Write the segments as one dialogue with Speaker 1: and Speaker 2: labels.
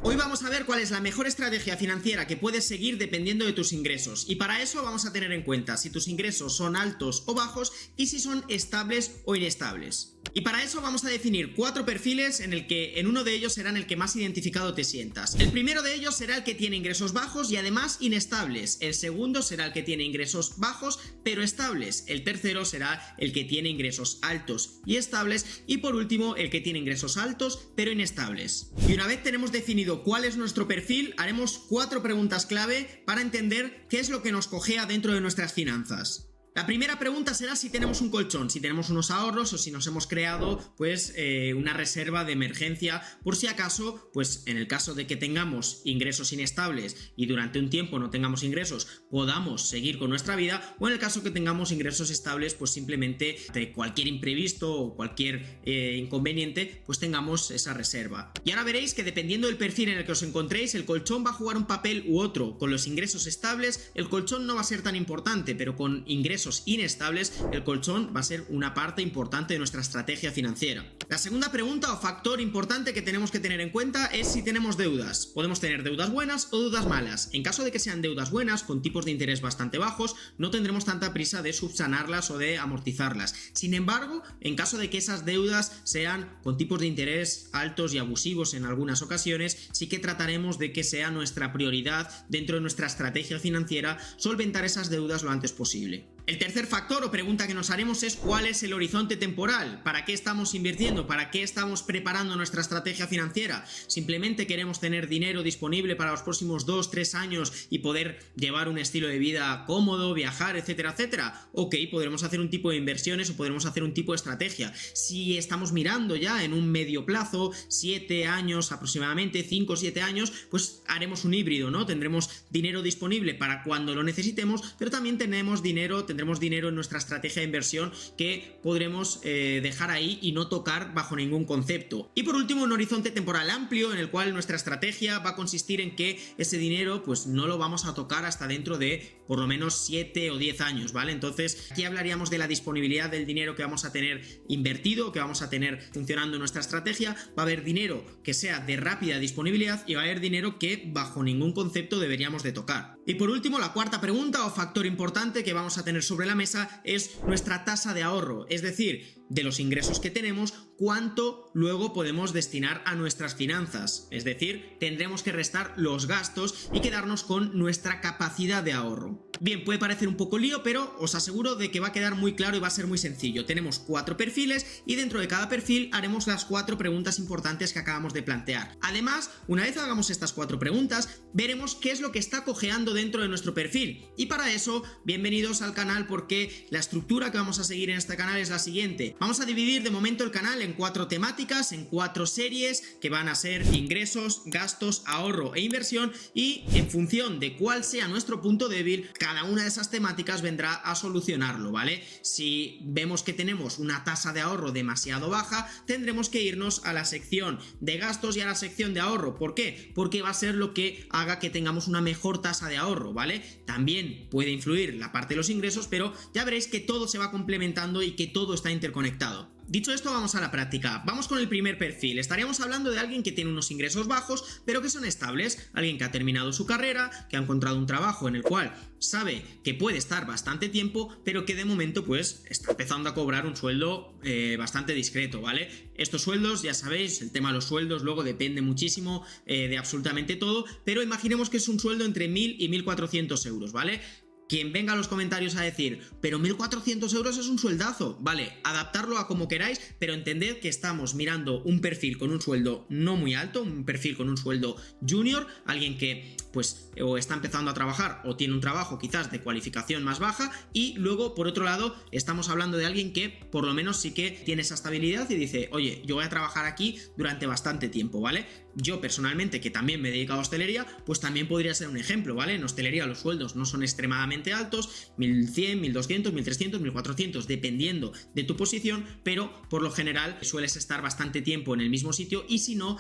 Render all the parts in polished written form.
Speaker 1: Hoy vamos a ver cuál es la mejor estrategia financiera que puedes seguir dependiendo de tus ingresos, y para eso vamos a tener en cuenta si tus ingresos son altos o bajos y si son estables o inestables. Y para eso vamos a definir 4 perfiles en el que en uno de ellos será en el que más identificado te sientas. El primero de ellos será el que tiene ingresos bajos y además inestables. El segundo será el que tiene ingresos bajos pero estables. El tercero será el que tiene ingresos altos y estables. Y por último, el que tiene ingresos altos pero inestables. Y una vez tenemos definido cuál es nuestro perfil, haremos 4 preguntas clave para entender qué es lo que nos cojea dentro de nuestras finanzas. La primera pregunta será si tenemos un colchón, si tenemos unos ahorros o si nos hemos creado una reserva de emergencia por si acaso, en el caso de que tengamos ingresos inestables y durante un tiempo no tengamos ingresos, podamos seguir con nuestra vida, o en el caso que tengamos ingresos estables, simplemente de cualquier imprevisto o cualquier inconveniente, tengamos esa reserva. Y ahora veréis que dependiendo del perfil en el que os encontréis, el colchón va a jugar un papel u otro. Con los ingresos estables, el colchón no va a ser tan importante, pero con ingresos inestables, el colchón va a ser una parte importante de nuestra estrategia financiera. La segunda pregunta o factor importante que tenemos que tener en cuenta es si tenemos deudas. Podemos tener deudas buenas o deudas malas. En caso de que sean deudas buenas, con tipos de interés bastante bajos, no tendremos tanta prisa de subsanarlas o de amortizarlas. Sin embargo, en caso de que esas deudas sean con tipos de interés altos y abusivos en algunas ocasiones, sí que trataremos de que sea nuestra prioridad dentro de nuestra estrategia financiera solventar esas deudas lo antes posible. El tercer factor o pregunta que nos haremos es cuál es el horizonte temporal, para qué estamos invirtiendo, para qué estamos preparando nuestra estrategia financiera. ¿Simplemente queremos tener dinero disponible para los próximos 2-3 años y poder llevar un estilo de vida cómodo, viajar, etcétera, etcétera? Ok, podremos hacer un tipo de inversiones o podremos hacer un tipo de estrategia. Si estamos mirando ya en un medio plazo, 7 años aproximadamente, 5 o 7 años, haremos un híbrido, ¿no? Tendremos dinero disponible para cuando lo necesitemos, pero también tendremos dinero en nuestra estrategia de inversión que podremos dejar ahí y no tocar bajo ningún concepto. Y por último, un horizonte temporal amplio en el cual nuestra estrategia va a consistir en que ese dinero no lo vamos a tocar hasta dentro de por lo menos 7 o 10 años, ¿vale? Entonces aquí hablaríamos de la disponibilidad del dinero que vamos a tener invertido, que vamos a tener funcionando en nuestra estrategia. Va a haber dinero que sea de rápida disponibilidad y va a haber dinero que bajo ningún concepto deberíamos de tocar. Y por último, la cuarta pregunta o factor importante que vamos a tener sobre la mesa es nuestra tasa de ahorro, es decir, de los ingresos que tenemos, cuánto luego podemos destinar a nuestras finanzas, es decir, tendremos que restar los gastos y quedarnos con nuestra capacidad de ahorro. Bien, puede parecer un poco lío, pero os aseguro de que va a quedar muy claro y va a ser muy sencillo. Tenemos 4 perfiles y dentro de cada perfil haremos las 4 preguntas importantes que acabamos de plantear. Además, una vez hagamos estas 4 preguntas, veremos qué es lo que está cojeando dentro de nuestro perfil. Y para eso, bienvenidos al canal, porque la estructura que vamos a seguir en este canal es la siguiente. Vamos a dividir de momento el canal en 4 temáticas, en 4 series que van a ser ingresos, gastos, ahorro e inversión, y en función de cuál sea nuestro punto débil, cada una de esas temáticas vendrá a solucionarlo, ¿vale? Si vemos que tenemos una tasa de ahorro demasiado baja, tendremos que irnos a la sección de gastos y a la sección de ahorro. ¿Por qué? Porque va a ser lo que haga que tengamos una mejor tasa de ahorro, ¿vale? También puede influir la parte de los ingresos, pero ya veréis que todo se va complementando y que todo está interconectado. Dicho esto, vamos a la práctica. Vamos con el primer perfil. Estaríamos hablando de alguien que tiene unos ingresos bajos, pero que son estables. Alguien que ha terminado su carrera, que ha encontrado un trabajo en el cual sabe que puede estar bastante tiempo, pero que de momento está empezando a cobrar un sueldo bastante discreto, ¿vale? Estos sueldos, ya sabéis, el tema de los sueldos luego depende muchísimo de absolutamente todo, pero imaginemos que es un sueldo entre 1.000 y 1.400 euros, ¿vale? Quien venga a los comentarios a decir, pero 1.400 euros es un sueldazo, vale, adaptarlo a como queráis, pero entended que estamos mirando un perfil con un sueldo no muy alto, un perfil con un sueldo junior, alguien que o está empezando a trabajar o tiene un trabajo quizás de cualificación más baja, y luego por otro lado estamos hablando de alguien que por lo menos sí que tiene esa estabilidad y dice, oye, yo voy a trabajar aquí durante bastante tiempo, ¿vale? Yo personalmente, que también me he dedicado a hostelería, también podría ser un ejemplo, ¿vale? En hostelería los sueldos no son extremadamente altos, 1.100, 1.200, 1.300, 1.400, dependiendo de tu posición, pero por lo general sueles estar bastante tiempo en el mismo sitio, y si no,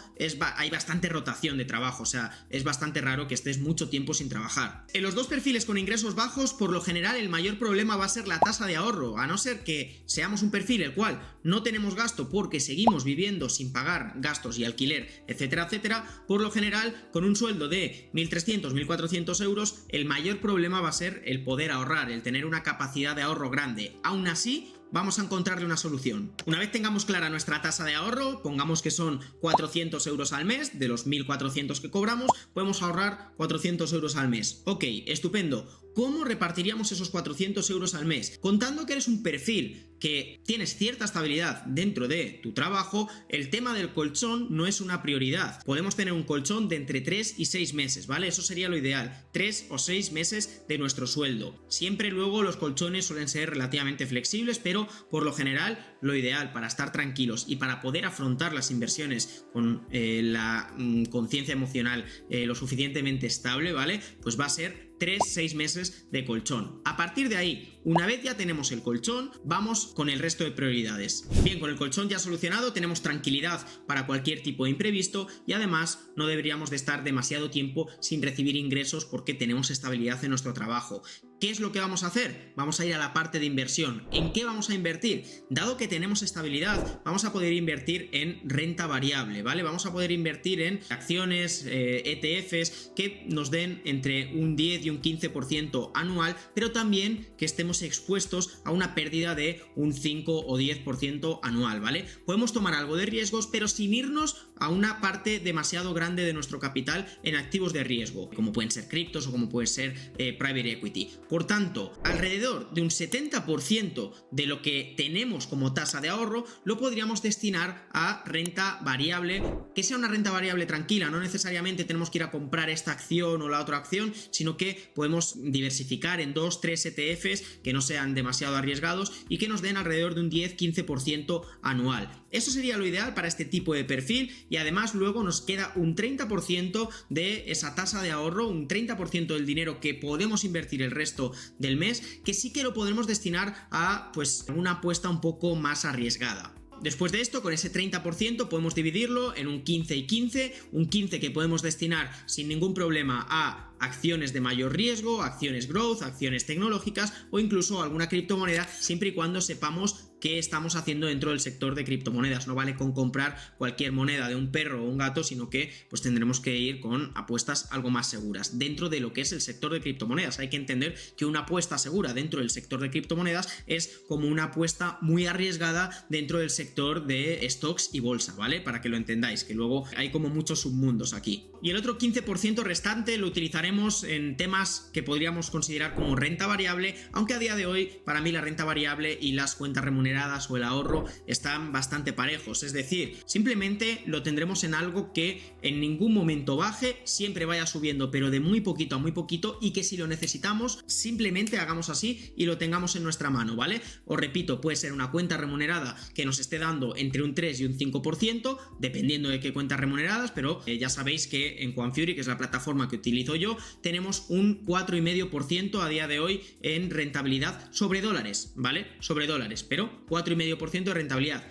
Speaker 1: hay bastante rotación de trabajo, o sea, es bastante raro que estés mucho tiempo sin trabajar. En los dos perfiles con ingresos bajos, por lo general el mayor problema va a ser la tasa de ahorro, a no ser que seamos un perfil el cual no tenemos gasto porque seguimos viviendo sin pagar gastos y alquiler, etcétera, etcétera, por lo general, con un sueldo de 1.300, 1.400 euros, el mayor problema va a ser el poder ahorrar, el tener una capacidad de ahorro grande. Aún así, vamos a encontrarle una solución. Una vez tengamos clara nuestra tasa de ahorro, pongamos que son 400 euros al mes, de los 1.400 que cobramos, podemos ahorrar 400 euros al mes. Ok, estupendo. ¿Cómo repartiríamos esos 400 euros al mes? Contando que eres un perfil que tienes cierta estabilidad dentro de tu trabajo, el tema del colchón no es una prioridad. Podemos tener un colchón de entre 3 y 6 meses, ¿vale? Eso sería lo ideal, 3 o 6 meses de nuestro sueldo. Siempre luego los colchones suelen ser relativamente flexibles, pero por lo general lo ideal para estar tranquilos y para poder afrontar las inversiones con la conciencia emocional lo suficientemente estable, ¿vale? Pues va a ser 3-6 meses de colchón. A partir de ahí, una vez ya tenemos el colchón, vamos con el resto de prioridades. Bien, con el colchón ya solucionado, tenemos tranquilidad para cualquier tipo de imprevisto y además no deberíamos de estar demasiado tiempo sin recibir ingresos porque tenemos estabilidad en nuestro trabajo. ¿Qué es lo que vamos a hacer? Vamos a ir a la parte de inversión. ¿En qué vamos a invertir? Dado que tenemos estabilidad, vamos a poder invertir en renta variable, ¿vale? Vamos a poder invertir en acciones, ETFs, que nos den entre un 10 y un 15% anual, pero también que estemos expuestos a una pérdida de un 5 o 10% anual, ¿vale? Podemos tomar algo de riesgos, pero sin irnos a una parte demasiado grande de nuestro capital en activos de riesgo, como pueden ser criptos o como puede ser private equity. Por tanto, alrededor de un 70% de lo que tenemos como tasa de ahorro lo podríamos destinar a renta variable, que sea una renta variable tranquila. No necesariamente tenemos que ir a comprar esta acción o la otra acción, sino que podemos diversificar en 2-3 ETFs que no sean demasiado arriesgados y que nos den alrededor de un 10-15% anual. Eso sería lo ideal para este tipo de perfil y además luego nos queda un 30% de esa tasa de ahorro, un 30% del dinero que podemos invertir el resto del mes, que sí que lo podremos destinar a pues una apuesta un poco más arriesgada. Después de esto, con ese 30% podemos dividirlo en un 15 y 15, un 15 que podemos destinar sin ningún problema a acciones de mayor riesgo, acciones growth, acciones tecnológicas o incluso alguna criptomoneda, siempre y cuando sepamos qué estamos haciendo dentro del sector de criptomonedas. No vale con comprar cualquier moneda de un perro o un gato, sino que pues tendremos que ir con apuestas algo más seguras. Dentro de lo que es el sector de criptomonedas, hay que entender que una apuesta segura dentro del sector de criptomonedas es como una apuesta muy arriesgada dentro del sector de stocks y bolsa, ¿vale? Para que lo entendáis, que luego hay como muchos submundos aquí. Y el otro 15% restante lo utilizaremos en temas que podríamos considerar como renta variable, aunque a día de hoy para mí la renta variable y las cuentas remuneradas o el ahorro están bastante parejos, es decir, simplemente lo tendremos en algo que en ningún momento baje, siempre vaya subiendo pero de muy poquito a muy poquito y que si lo necesitamos simplemente hagamos así y lo tengamos en nuestra mano, ¿vale? Os repito, puede ser una cuenta remunerada que nos esté dando entre un 3 y un 5%, dependiendo de qué cuentas remuneradas, pero ya sabéis que en QuantFury, que es la plataforma que utilizo yo, tenemos un 4,5% a día de hoy en rentabilidad sobre dólares, ¿vale? Sobre dólares, pero 4,5% de rentabilidad.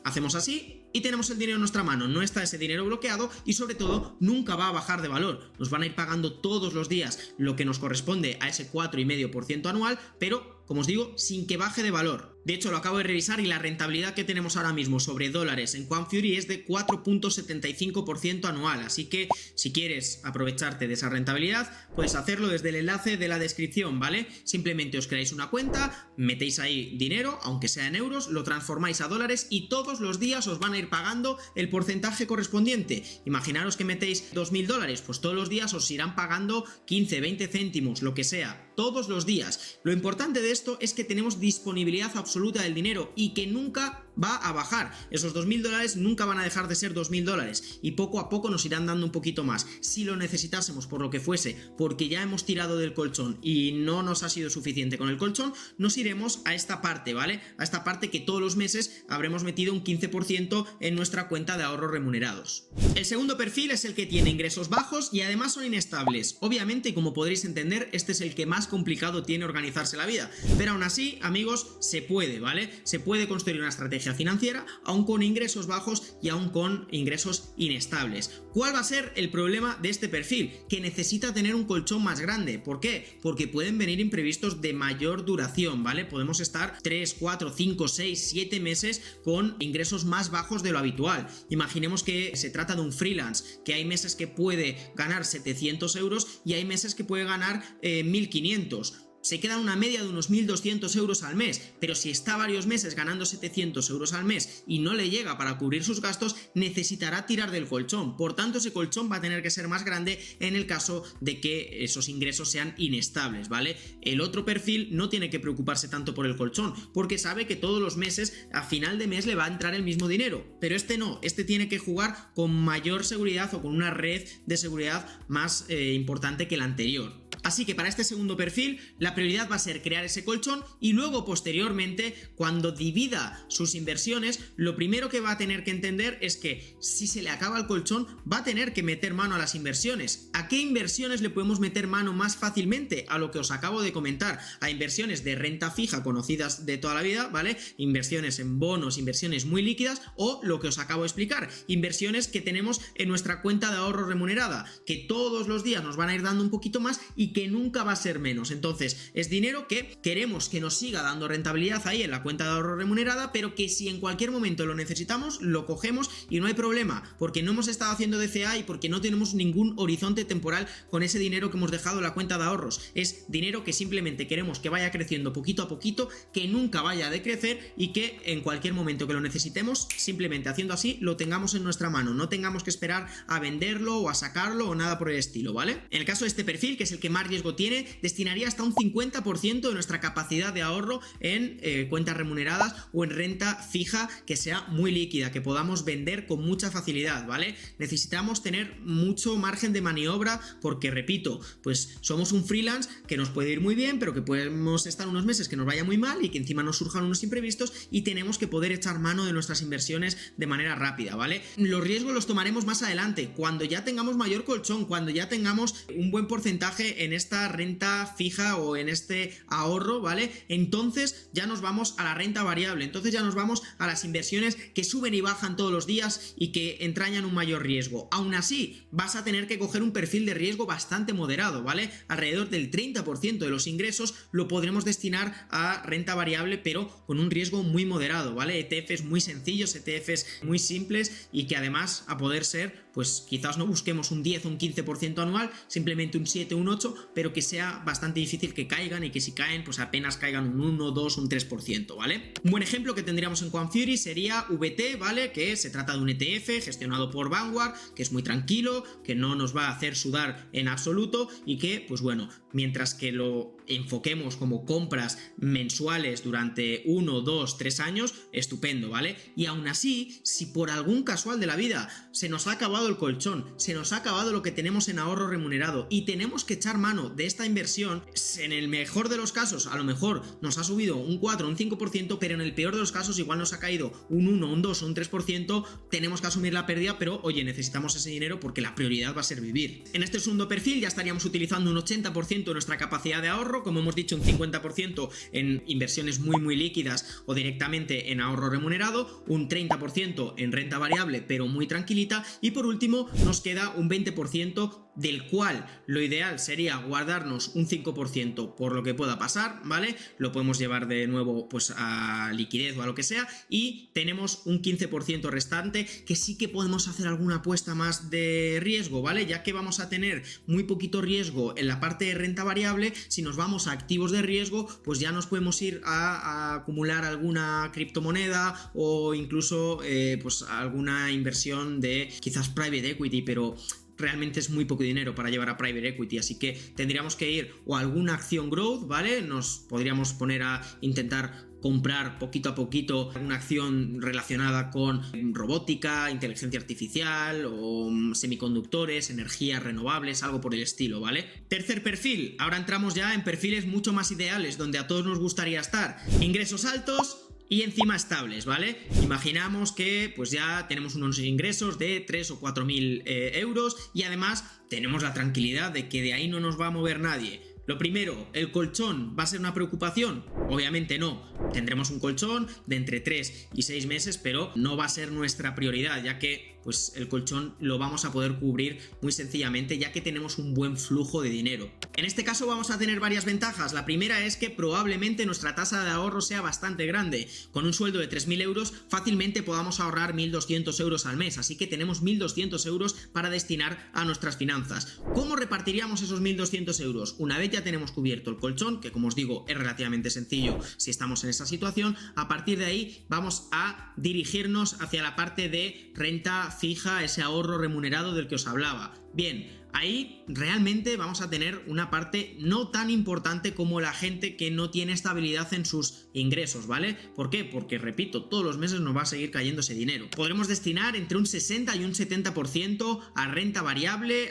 Speaker 1: Hacemos así y tenemos el dinero en nuestra mano, no está ese dinero bloqueado y sobre todo nunca va a bajar de valor. Nos van a ir pagando todos los días lo que nos corresponde a ese 4,5% anual, pero como os digo, sin que baje de valor. De hecho, lo acabo de revisar y la rentabilidad que tenemos ahora mismo sobre dólares en QuantFury es de 4,75% anual. Así que si quieres aprovecharte de esa rentabilidad, puedes hacerlo desde el enlace de la descripción, ¿vale? Simplemente os creáis una cuenta, metéis ahí dinero, aunque sea en euros, lo transformáis a dólares y todos los días os van a ir pagando el porcentaje correspondiente. Imaginaros que metéis 2.000 dólares, pues todos los días os irán pagando 15, 20 céntimos, lo que sea, todos los días. Lo importante de esto es que tenemos disponibilidad absoluta del dinero y que nunca va a bajar. Esos 2.000 dólares nunca van a dejar de ser 2.000 dólares y poco a poco nos irán dando un poquito más. Si lo necesitásemos por lo que fuese, porque ya hemos tirado del colchón y no nos ha sido suficiente con el colchón, nos iremos a esta parte, ¿vale? A esta parte que todos los meses habremos metido un 15% en nuestra cuenta de ahorros remunerados. El segundo perfil es el que tiene ingresos bajos y además son inestables. Obviamente, como podréis entender, este es el que más complicado tiene organizarse la vida. Pero aún así, amigos, se puede, ¿vale? Se puede construir una estrategia estrategia financiera, aún con ingresos bajos y aún con ingresos inestables. ¿Cuál va a ser el problema de este perfil? Que necesita tener un colchón más grande. ¿Por qué? Porque pueden venir imprevistos de mayor duración, ¿vale? Podemos estar 3, 4, 5, 6, 7 meses con ingresos más bajos de lo habitual. Imaginemos que se trata de un freelance, que hay meses que puede ganar 700 euros y hay meses que puede ganar 1500. Se queda una media de unos 1.200 euros al mes, pero si está varios meses ganando 700 euros al mes y no le llega para cubrir sus gastos, necesitará tirar del colchón. Por tanto, ese colchón va a tener que ser más grande en el caso de que esos ingresos sean inestables, ¿vale? El otro perfil no tiene que preocuparse tanto por el colchón, porque sabe que todos los meses, a final de mes, le va a entrar el mismo dinero. Pero este no, este tiene que jugar con mayor seguridad o con una red de seguridad más importante que la anterior. Así que para este segundo perfil, la prioridad va a ser crear ese colchón y luego posteriormente, cuando divida sus inversiones, lo primero que va a tener que entender es que si se le acaba el colchón, va a tener que meter mano a las inversiones. ¿A qué inversiones le podemos meter mano más fácilmente? A lo que os acabo de comentar, a inversiones de renta fija conocidas de toda la vida, ¿vale? Inversiones en bonos, inversiones muy líquidas o lo que os acabo de explicar, inversiones que tenemos en nuestra cuenta de ahorro remunerada, que todos los días nos van a ir dando un poquito más y que nunca va a ser menos. Entonces es dinero que queremos que nos siga dando rentabilidad ahí en la cuenta de ahorro remunerada, pero que si en cualquier momento lo necesitamos, lo cogemos y no hay problema, porque no hemos estado haciendo DCA y porque no tenemos ningún horizonte temporal con ese dinero que hemos dejado en la cuenta de ahorros. Es dinero que simplemente queremos que vaya creciendo poquito a poquito, que nunca vaya a decrecer y que en cualquier momento que lo necesitemos, simplemente haciendo así, lo tengamos en nuestra mano, no tengamos que esperar a venderlo o a sacarlo o nada por el estilo, ¿vale? En el caso de este perfil, que es el que más riesgo tiene, destinaría hasta un 50% de nuestra capacidad de ahorro en cuentas remuneradas o en renta fija que sea muy líquida, que podamos vender con mucha facilidad, ¿vale? Necesitamos tener mucho margen de maniobra porque, repito, pues somos un freelance que nos puede ir muy bien, pero que podemos estar unos meses que nos vaya muy mal y que encima nos surjan unos imprevistos y tenemos que poder echar mano de nuestras inversiones de manera rápida, ¿vale? Los riesgos los tomaremos más adelante, cuando ya tengamos mayor colchón, cuando ya tengamos un buen porcentaje en esta renta fija o en este ahorro, ¿vale? Entonces ya nos vamos a la renta variable, entonces ya nos vamos a las inversiones que suben y bajan todos los días y que entrañan un mayor riesgo. Aún así, vas a tener que coger un perfil de riesgo bastante moderado, ¿vale? Alrededor del 30% de los ingresos lo podremos destinar a renta variable, pero con un riesgo muy moderado, ¿vale? ETFs muy sencillos, ETFs muy simples y que además, a poder ser, pues quizás no busquemos un 10 o un 15% anual, simplemente un 7 o un 8, pero que sea bastante difícil que caigan y que si caen, pues apenas caigan un 1, 2, un 3%, ¿vale? Un buen ejemplo que tendríamos en Quantfury sería VT, ¿vale? Que se trata de un ETF gestionado por Vanguard, que es muy tranquilo, que no nos va a hacer sudar en absoluto y que, pues bueno, mientras que lo enfoquemos como compras mensuales durante 1, 2, 3 años, estupendo, ¿vale? Y aún así, si por algún casual de la vida se nos ha acabado el colchón, se nos ha acabado lo que tenemos en ahorro remunerado y tenemos que echar mano de esta inversión, en el mejor de los casos a lo mejor nos ha subido un 4 o un 5%, pero en el peor de los casos igual nos ha caído un 1, un 2 o un 3%, tenemos que asumir la pérdida, pero oye, necesitamos ese dinero porque la prioridad va a ser vivir. En este segundo perfil ya estaríamos utilizando un 80% de nuestra capacidad de ahorro, como hemos dicho, un 50% en inversiones muy líquidas o directamente en ahorro remunerado, un 30% en renta variable pero muy tranquilita y por último nos queda un 20% del cual lo ideal sería guardarnos un 5% por lo que pueda pasar, ¿vale? Lo podemos llevar de nuevo pues a liquidez o a lo que sea y tenemos un 15% restante que sí que podemos hacer alguna apuesta más de riesgo, ¿vale? Ya que vamos a tener muy poquito riesgo en la parte de renta variable, si nos vamos a activos de riesgo, pues ya nos podemos ir a acumular alguna criptomoneda o incluso pues alguna inversión de quizás private equity, pero realmente es muy poco dinero para llevar a private equity, así que tendríamos que ir o a alguna acción growth, ¿vale? Nos podríamos poner a intentar comprar poquito a poquito una acción relacionada con robótica, inteligencia artificial o semiconductores, energías renovables, algo por el estilo, ¿vale? Tercer perfil, ahora entramos ya en perfiles mucho más ideales, donde a todos nos gustaría estar. Ingresos altos y encima estables, ¿vale? Imaginamos que pues ya tenemos unos ingresos de 3 o 4 mil euros y además tenemos la tranquilidad de que de ahí no nos va a mover nadie. Lo primero, ¿el colchón va a ser una preocupación? Obviamente no. Tendremos un colchón de entre 3 y 6 meses, pero no va a ser nuestra prioridad, ya que pues el colchón lo vamos a poder cubrir muy sencillamente, ya que tenemos un buen flujo de dinero. En este caso vamos a tener varias ventajas. La primera es que probablemente nuestra tasa de ahorro sea bastante grande. Con un sueldo de 3.000 euros fácilmente podamos ahorrar 1.200 euros al mes, así que tenemos 1.200 euros para destinar a nuestras finanzas. ¿Cómo repartiríamos esos 1.200 euros? Una vez ya tenemos cubierto el colchón, que como os digo es relativamente sencillo si estamos en esa situación, a partir de ahí vamos a dirigirnos hacia la parte de renta fija, ese ahorro remunerado del que os hablaba. Bien, ahí realmente vamos a tener una parte no tan importante como la gente que no tiene estabilidad en sus ingresos, ¿vale? ¿Por qué? Porque, repito, todos los meses nos va a seguir cayendo ese dinero. Podremos destinar entre un 60 y un 70% a renta variable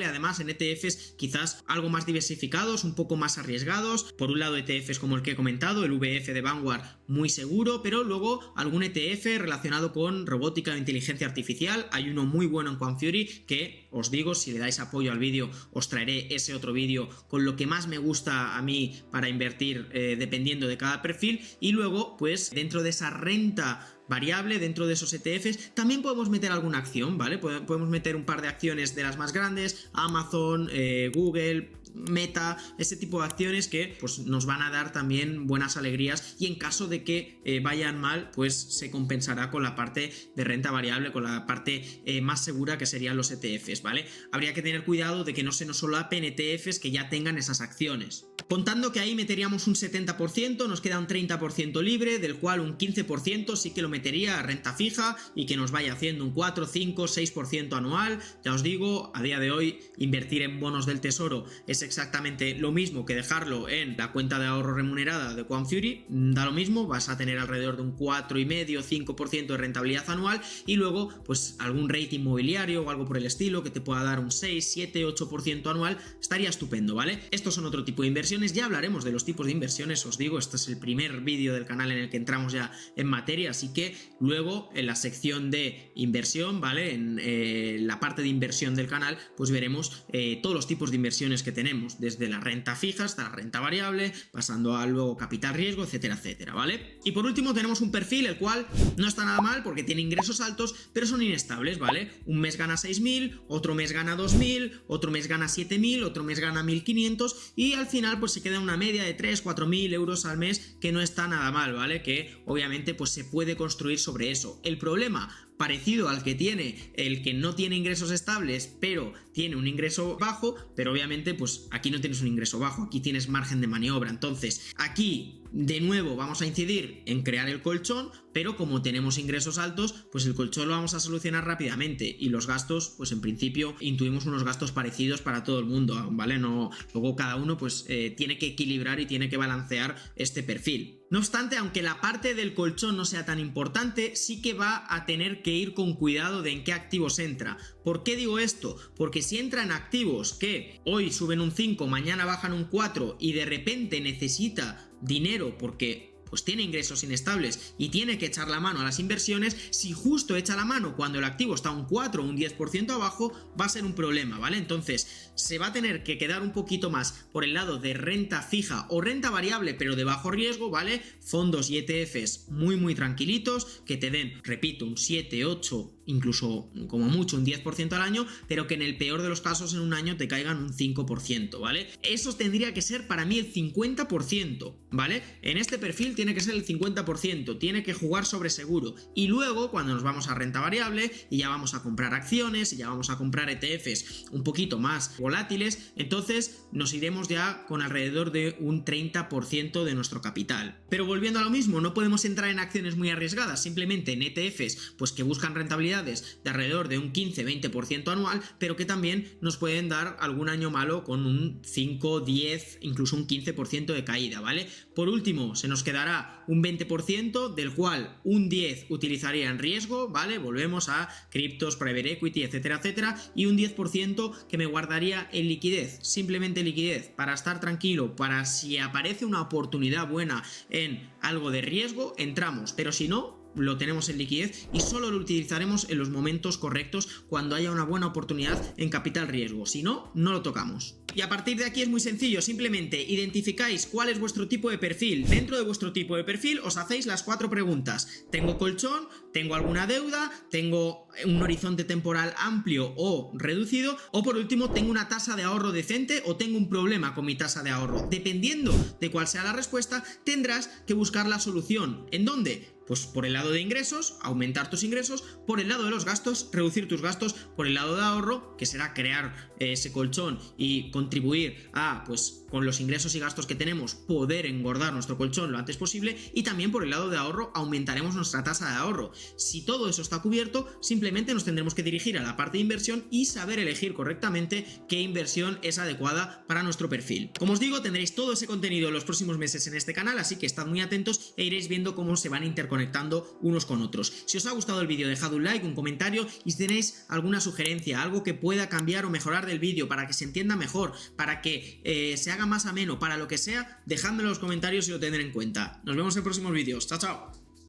Speaker 1: además en ETFs quizás algo más diversificados, un poco más arriesgados. Por un lado ETFs como el que he comentado, el VF de Vanguard, muy seguro, pero luego algún ETF relacionado con robótica o inteligencia artificial. Hay uno muy bueno en Quantfury que os digo, si le dais apoyo al vídeo os traeré ese otro vídeo con lo que más me gusta a mí para invertir dependiendo de cada perfil. Y luego pues dentro de esa renta variable, dentro de esos ETFs también podemos meter alguna acción, ¿vale? Podemos meter un par de acciones de las más grandes, Amazon, Google, Meta, ese tipo de acciones que pues nos van a dar también buenas alegrías, y en caso de que vayan mal pues se compensará con la parte de renta variable, con la parte más segura que serían los ETFs, ¿vale? Habría que tener cuidado de que no se nos solapen ETFs que ya tengan esas acciones. Contando que ahí meteríamos un 70%, nos queda un 30% libre, del cual un 15% sí que lo metería a renta fija y que nos vaya haciendo un 4, 5, 6% anual. Ya os digo, a día de hoy invertir en bonos del tesoro es exactamente lo mismo que dejarlo en la cuenta de ahorro remunerada de Quantfury, da lo mismo, vas a tener alrededor de un 4,5-5% de rentabilidad anual, y luego pues algún rate inmobiliario o algo por el estilo que te pueda dar un 6, 7, 8% anual, estaría estupendo, ¿vale? Estos son otro tipo de inversiones, ya hablaremos de los tipos de inversiones, os digo, este es el primer vídeo del canal en el que entramos ya en materia, así que luego en la sección de inversión, ¿vale? En la parte de inversión del canal, pues veremos todos los tipos de inversiones que tenemos, desde la renta fija hasta la renta variable, pasando a luego capital riesgo, etcétera, etcétera, ¿vale? Y por último tenemos un perfil el cual no está nada mal porque tiene ingresos altos, pero son inestables, ¿vale? Un mes gana 6.000, otro mes gana 2.000, otro mes gana 7.000, otro mes gana 1.500, y al final pues se queda una media de 3-4.000 euros al mes, que no está nada mal, ¿vale? Que obviamente pues se puede construir sobre eso. El problema, parecido al que tiene el que no tiene ingresos estables pero tiene un ingreso bajo, pero obviamente pues aquí no tienes un ingreso bajo, aquí tienes margen de maniobra. Entonces aquí de nuevo vamos a incidir en crear el colchón, pero como tenemos ingresos altos pues el colchón lo vamos a solucionar rápidamente, y los gastos pues en principio intuimos unos gastos parecidos para todo el mundo, ¿vale? No, luego cada uno pues tiene que equilibrar y tiene que balancear este perfil. No obstante, aunque la parte del colchón no sea tan importante, sí que va a tener que ir con cuidado de en qué activos entra. ¿Por qué digo esto? Porque si entra en activos que hoy suben un 5, mañana bajan un 4 y de repente necesita dinero porque pues tiene ingresos inestables y tiene que echar la mano a las inversiones, si justo echa la mano cuando el activo está un 4 o un 10% abajo, va a ser un problema, ¿vale? Entonces se va a tener que quedar un poquito más por el lado de renta fija o renta variable pero de bajo riesgo, ¿vale? Fondos y ETFs muy tranquilitos, que te den, repito, un 7, 8, incluso como mucho un 10% al año, pero que en el peor de los casos en un año te caigan un 5%, ¿vale? Eso tendría que ser para mí el 50%, ¿vale? En este perfil tiene que ser el 50%, tiene que jugar sobre seguro, y luego cuando nos vamos a renta variable y ya vamos a comprar acciones y ya vamos a comprar ETFs un poquito más volátiles, entonces nos iremos ya con alrededor de un 30% de nuestro capital. Pero volviendo a lo mismo, no podemos entrar en acciones muy arriesgadas, simplemente en ETFs pues que buscan rentabilidad de alrededor de un 15-20% anual, pero que también nos pueden dar algún año malo con un 5, 10, incluso un 15% de caída, ¿vale? Por último, se nos quedará un 20%, del cual un 10 utilizaría en riesgo, ¿vale? Volvemos a criptos, private equity, etcétera, etcétera, y un 10% que me guardaría en liquidez, simplemente liquidez, para estar tranquilo, para si aparece una oportunidad buena en algo de riesgo, entramos, pero si no, lo tenemos en liquidez y solo lo utilizaremos en los momentos correctos, cuando haya una buena oportunidad en capital riesgo. Si no, no lo tocamos. Y a partir de aquí es muy sencillo, simplemente identificáis cuál es vuestro tipo de perfil. Dentro de vuestro tipo de perfil os hacéis las 4 preguntas. ¿Tengo colchón? ¿Tengo alguna deuda? ¿Tengo un horizonte temporal amplio o reducido? O por último, ¿tengo una tasa de ahorro decente o tengo un problema con mi tasa de ahorro? Dependiendo de cuál sea la respuesta, tendrás que buscar la solución. ¿En dónde? Pues por el lado de ingresos, aumentar tus ingresos; por el lado de los gastos, reducir tus gastos; por el lado de ahorro, que será crear ese colchón y contribuir a, pues con los ingresos y gastos que tenemos, poder engordar nuestro colchón lo antes posible; y también por el lado de ahorro, aumentaremos nuestra tasa de ahorro. Si todo eso está cubierto, simplemente nos tendremos que dirigir a la parte de inversión y saber elegir correctamente qué inversión es adecuada para nuestro perfil. Como os digo, tendréis todo ese contenido en los próximos meses en este canal, así que estad muy atentos e iréis viendo cómo se van interconectando unos con otros. Si os ha gustado el vídeo, dejad un like, un comentario, y si tenéis alguna sugerencia, algo que pueda cambiar o mejorar del vídeo para que se entienda mejor, para que se haga más ameno, para lo que sea, dejadmelo en los comentarios y lo tendré en cuenta. Nos vemos en próximos vídeos. Chao, chao.